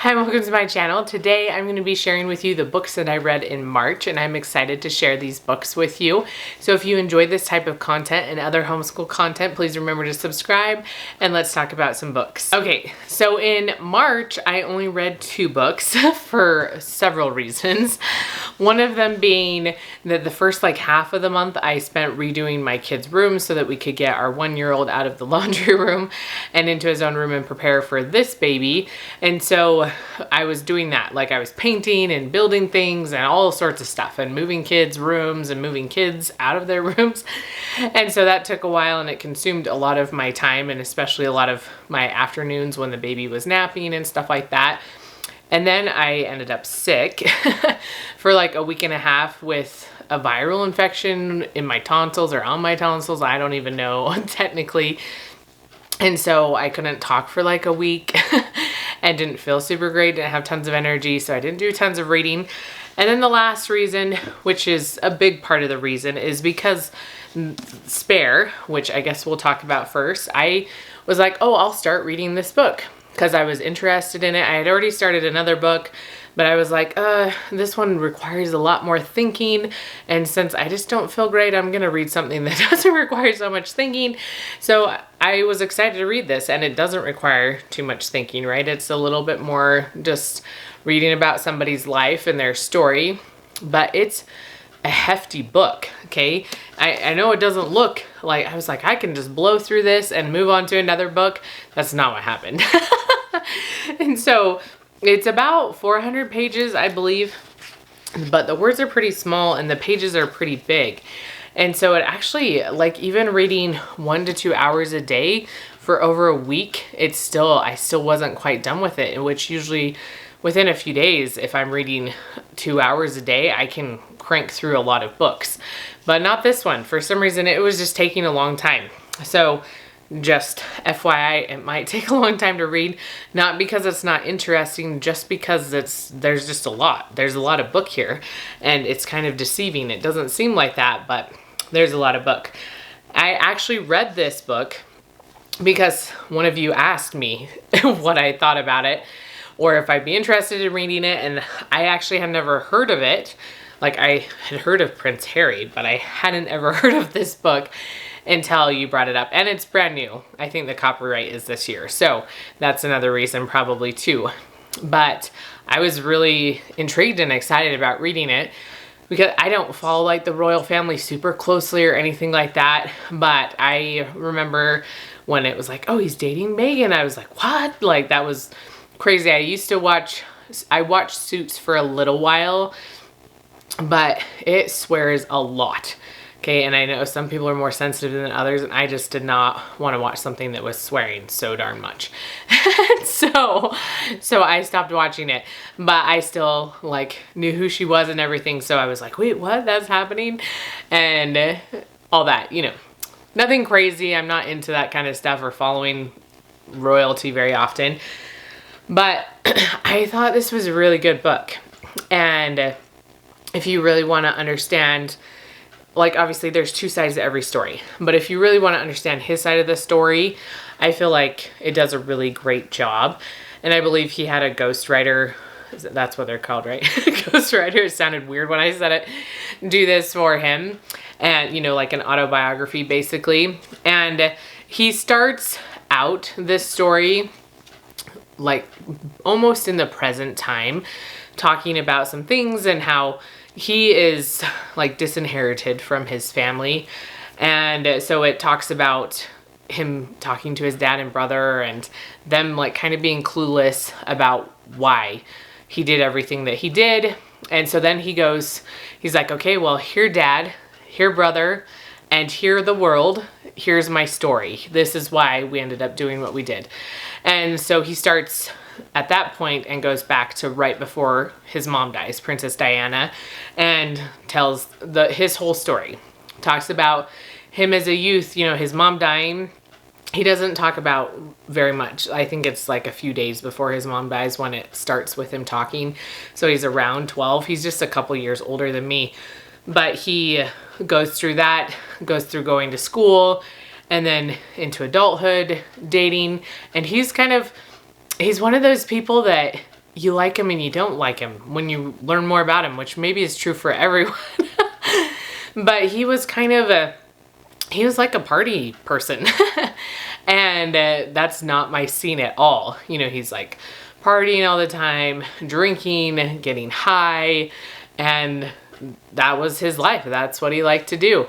Hi, welcome to my channel. Today I'm going to be sharing with you the books that I read in March, and I'm excited to share these books with you. So if you enjoy this type of content and other homeschool content, please remember to subscribe and let's talk about some books. Okay, so in March I only read 2 books for several reasons. One of them being that the first half of the month I spent redoing my kids' rooms so that we could get our 1-year-old out of the laundry room and into his own room and prepare for this baby. And so I was doing that. I was painting and building things and all sorts of stuff and moving kids' rooms and moving kids out of their rooms. And so that took a while and it consumed a lot of my time, and especially a lot of my afternoons when the baby was napping and stuff like that. And then I ended up sick for a week and a half with a viral infection in my tonsils or on my tonsils. I don't even know technically. And so I couldn't talk for a week and didn't feel super great, didn't have tons of energy, so I didn't do tons of reading. And then the last reason, which is a big part of the reason, is because Spare, which I guess we'll talk about first, I was like, oh, I'll start reading this book because I was interested in it. I had already started another book, but I was like, this one requires a lot more thinking. And since I just don't feel great, I'm going to read something that doesn't require so much thinking. So I was excited to read this, and it doesn't require too much thinking, right? It's a little bit more just reading about somebody's life and their story, but it's a hefty book, okay? I know it doesn't look like, I was like, I can just blow through this and move on to another book. That's not what happened. And so it's about 400 pages, I believe, but the words are pretty small and the pages are pretty big. And so it actually, even reading 1 to 2 hours a day for over a week, I still wasn't quite done with it, which usually within a few days, if I'm reading 2 hours a day, I can crank through a lot of books. But not this one. For some reason, it was just taking a long time. So just FYI, it might take a long time to read, not because it's not interesting, just because there's just a lot. There's a lot of book here, and it's kind of deceiving. It doesn't seem like that, but there's a lot of book. I actually read this book because one of you asked me what I thought about it, or if I'd be interested in reading it, and I actually had never heard of it. I had heard of Prince Harry, but I hadn't ever heard of this book until you brought it up. And it's brand new. I think the copyright is this year, so that's another reason probably too. But I was really intrigued and excited about reading it because I don't follow the royal family super closely or anything like that. But I remember when it was oh, he's dating Meghan. I was like, what? That was crazy. I watched Suits for a little while, but it swears a lot. Okay, and I know some people are more sensitive than others, and I just did not want to watch something that was swearing so darn much. so I stopped watching it, but I still knew who she was and everything. So I was like, wait, what? That's happening? And all that, nothing crazy. I'm not into that kind of stuff or following royalty very often. But I thought this was a really good book. And if you really want to understand, obviously there's 2 sides to every story, but if you really want to understand his side of the story, I feel like it does a really great job. And I believe he had a ghostwriter, that's what they're called, right? Ghostwriter, it sounded weird when I said it, do this for him. And, an autobiography basically. And he starts out this story almost in the present time, talking about some things and how he is disinherited from his family. And so it talks about him talking to his dad and brother and them kind of being clueless about why he did everything that he did. And so then he's like, okay, well, here dad, here brother, and here the world, here's my story. This is why we ended up doing what we did. And so he starts at that point and goes back to right before his mom dies, Princess Diana, and tells his whole story. Talks about him as a youth, his mom dying. He doesn't talk about very much. I think it's a few days before his mom dies when it starts with him talking. So he's around 12. He's just a couple years older than me. But he goes through that, goes through going to school, and then into adulthood, dating. And he's one of those people that you like him and you don't like him when you learn more about him, which maybe is true for everyone. But he was he was like a party person. And that's not my scene at all. You know, he's like partying all the time, drinking, getting high, and that was his life. That's what he liked to do.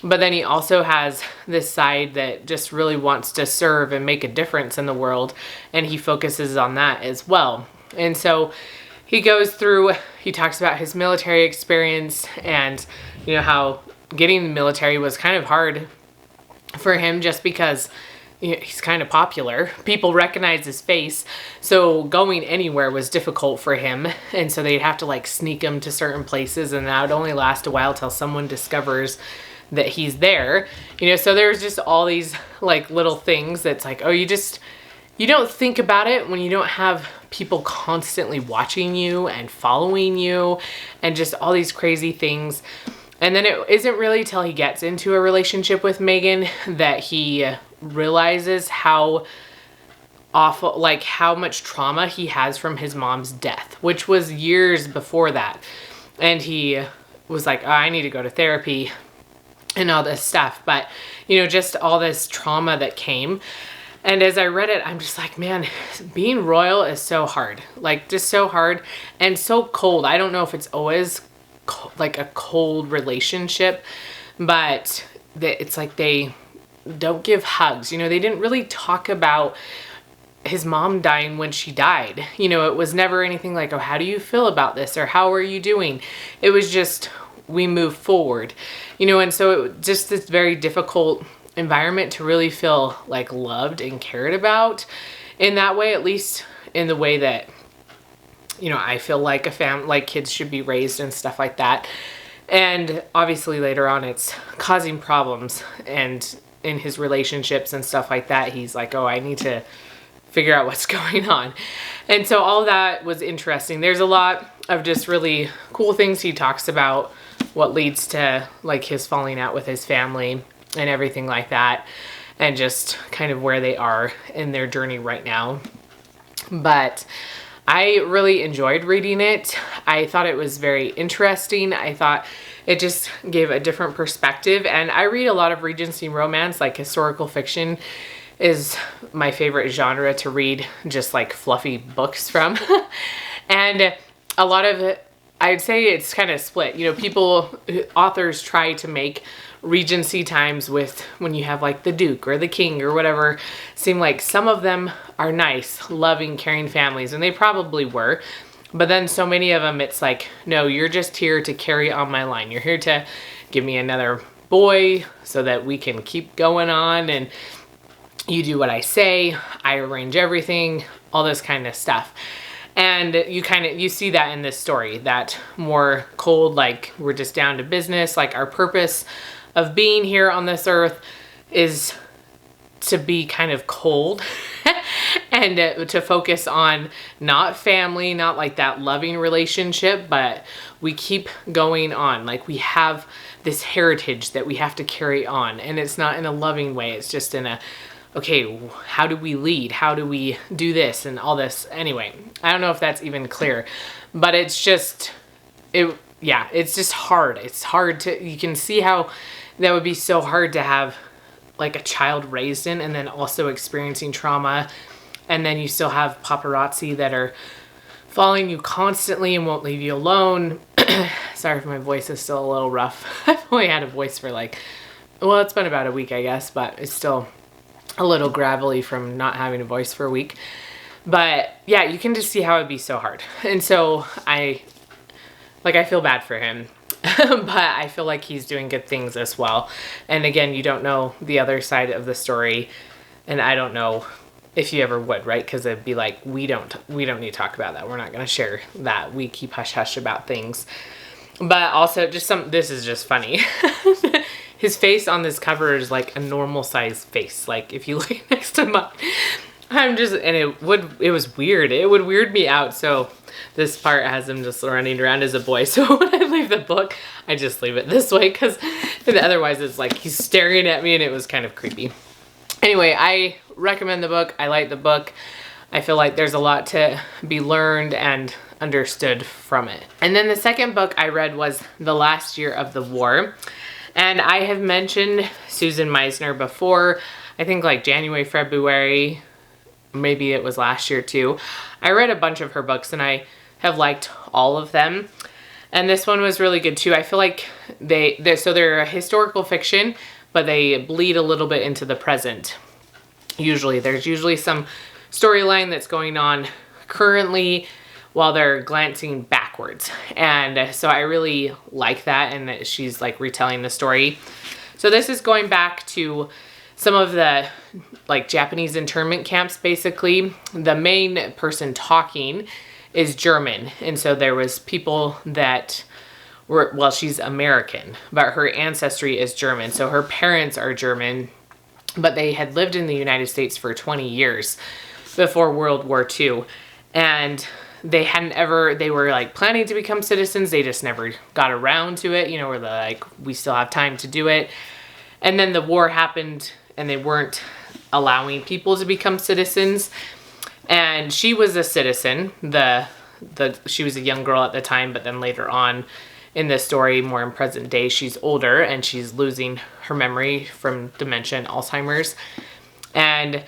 But then he also has this side that just really wants to serve and make a difference in the world, and he focuses on that as well. And so he goes through, he talks about his military experience and, you know, how getting the military was kind of hard for him just because he's kind of popular. People recognize his face. So going anywhere was difficult for him. And so they'd have to like sneak him to certain places, and that would only last a while till someone discovers that he's there. You know, so there's just all these like little things that's like, oh, you don't think about it when you don't have people constantly watching you and following you and just all these crazy things. And then it isn't really till he gets into a relationship with Megan that he realizes how awful, like how much trauma he has from his mom's death, which was years before that. And he was like, oh, I need to go to therapy and all this stuff. But, you know, just all this trauma that came. And as I read it, I'm just like, man, being royal is so hard. Like, just so hard and so cold. I don't know if it's always like a cold relationship, but it's like they don't give hugs. You know, they didn't really talk about his mom dying when she died. You know, it was never anything like, oh, how do you feel about this? Or how are you doing? It was just, we move forward. You know, and so it just this very difficult environment to really feel like loved and cared about in that way, at least in the way that, you know, I feel like like kids should be raised and stuff like that. And obviously later on it's causing problems, and in his relationships and stuff like that, he's like, oh, I need to figure out what's going on. And so all that was interesting. There's a lot of just really cool things he talks about, what leads to like his falling out with his family and everything like that, and just kind of where they are in their journey right now. But I really enjoyed reading it. I thought it was very interesting. I thought it just gave a different perspective. And I read a lot of Regency romance, like historical fiction is my favorite genre to read, just like fluffy books from. And a lot of it, I'd say it's kind of split. You know, authors try to make Regency times with when you have like the Duke or the King or whatever seem like some of them are nice, loving, caring families, and they probably were. But then so many of them, it's like, no, you're just here to carry on my line. You're here to give me another boy so that we can keep going on, and you do what I say, I arrange everything, all this kind of stuff. And you see that in this story, that more cold, like we're just down to business, like our purpose of being here on this earth is to be kind of cold and to focus on not family, not like that loving relationship, but we keep going on. Like we have this heritage that we have to carry on, and it's not in a loving way. It's just in a, okay, how do we lead? How do we do this and all this? Anyway, I don't know if that's even clear, but it's just, it's just hard. It's hard you can see how that would be so hard to have like a child raised in, and then also experiencing trauma. And then you still have paparazzi that are following you constantly and won't leave you alone. Sorry if my voice is still a little rough. I've only had a voice for it's been about a week, I guess, but it's still a little gravelly from not having a voice for a week. But yeah, you can just see how it'd be so hard. And so I feel bad for him, but I feel like he's doing good things as well. And again, you don't know the other side of the story, and I don't know if you ever would, right? Because it'd be like, we don't need to talk about that. We're not going to share that. We keep hush hush about things. But also this is just funny. His face on this cover is like a normal size face. Like if you look next to mine, it was weird. It would weird me out. So this part has him just running around as a boy. So when I leave the book, I just leave it this way, because otherwise it's like he's staring at me, and it was kind of creepy. Anyway, I recommend the book. I like the book. I feel like there's a lot to be learned and understood from it. And then the second book I read was The Last Year of the War. And I have mentioned Susan Meisner before, I think like January, February, maybe it was last year too. I read a bunch of her books and I have liked all of them. And this one was really good too. I feel like they're a historical fiction, but they bleed a little bit into the present. There's usually some storyline that's going on currently while they're glancing backwards. And so I really like that, and that she's like retelling the story. So this is going back to some of the like Japanese internment camps, basically. The main person talking is German. And so there was people that were, well, she's American, but her ancestry is German. So her parents are German, but they had lived in the United States for 20 years before World War II. And they were like planning to become citizens. They just never got around to it. Where they're like, we still have time to do it. And then the war happened and they weren't allowing people to become citizens. And she was a citizen. She was a young girl at the time, but then later on in this story, more in present day, she's older and she's losing her memory from dementia and Alzheimer's. And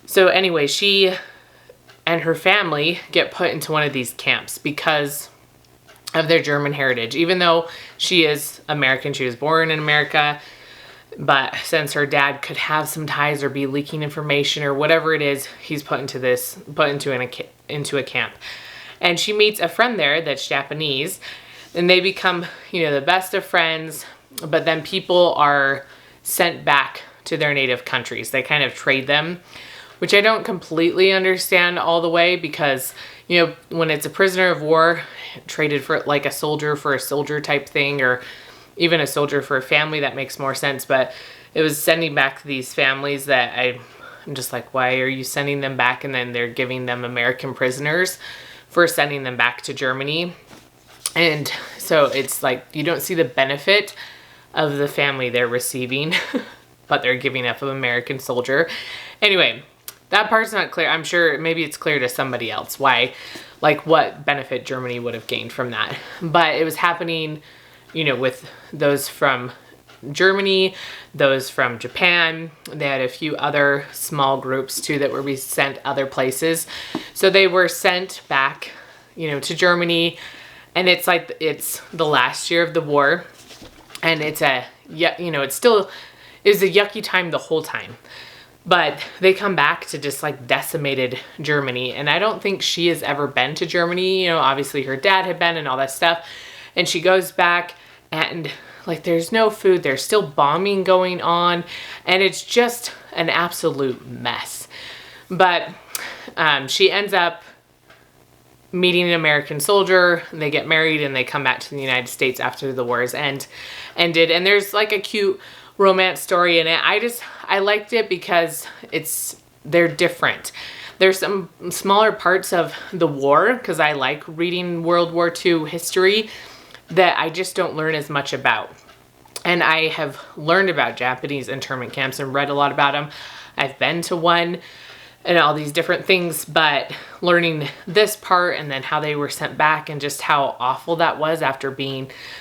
so anyway, she and her family get put into one of these camps because of their German heritage. Even though she is American, she was born in America, but since her dad could have some ties or be leaking information or whatever it is, he's put into a camp. And she meets a friend there that's Japanese, and they become, the best of friends, but then people are sent back to their native countries. They kind of trade them, which I don't completely understand all the way, because, when it's a prisoner of war traded for like a soldier for a soldier type thing, or even a soldier for a family, that makes more sense. But it was sending back these families that I'm just like, why are you sending them back? And then they're giving them American prisoners for sending them back to Germany. And so it's like, you don't see the benefit of the family they're receiving, but they're giving up an American soldier. Anyway, that part's not clear. I'm sure maybe it's clear to somebody else why, like what benefit Germany would have gained from that. But it was happening, with those from Germany, those from Japan. They had a few other small groups too that were being sent other places. So they were sent back, to Germany, and it's like, it's the last year of the war, and it's it was a yucky time the whole time. But they come back to just like decimated Germany. And I don't think she has ever been to Germany. Obviously her dad had been and all that stuff. And she goes back and like there's no food. There's still bombing going on. And it's just an absolute mess. But she ends up meeting an American soldier. They get married and they come back to the United States after the war's ended. And there's like a cute romance story in it. I liked it because they're different. There's some smaller parts of the war, because I like reading World War II history, that I just don't learn as much about. And I have learned about Japanese internment camps and read a lot about them. I've been to one and all these different things, but learning this part and then how they were sent back and just how awful that was after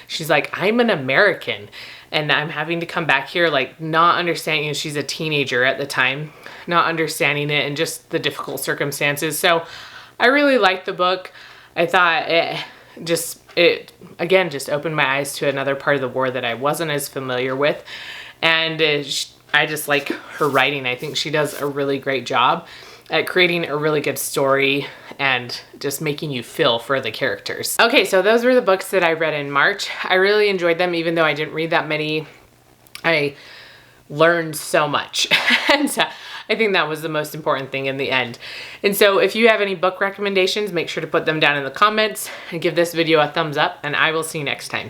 she's like, I'm an American and I'm having to come back here, like not understanding, she's a teenager at the time, not understanding it and just the difficult circumstances. So I really liked the book. I thought it just opened my eyes to another part of the war that I wasn't as familiar with. And I just like her writing. I think she does a really great job at creating a really good story and just making you feel for the characters. Okay, so those were the books that I read in March. I really enjoyed them, even though I didn't read that many. I learned so much. And so I think that was the most important thing in the end. And so if you have any book recommendations, make sure to put them down in the comments and give this video a thumbs up, and I will see you next time.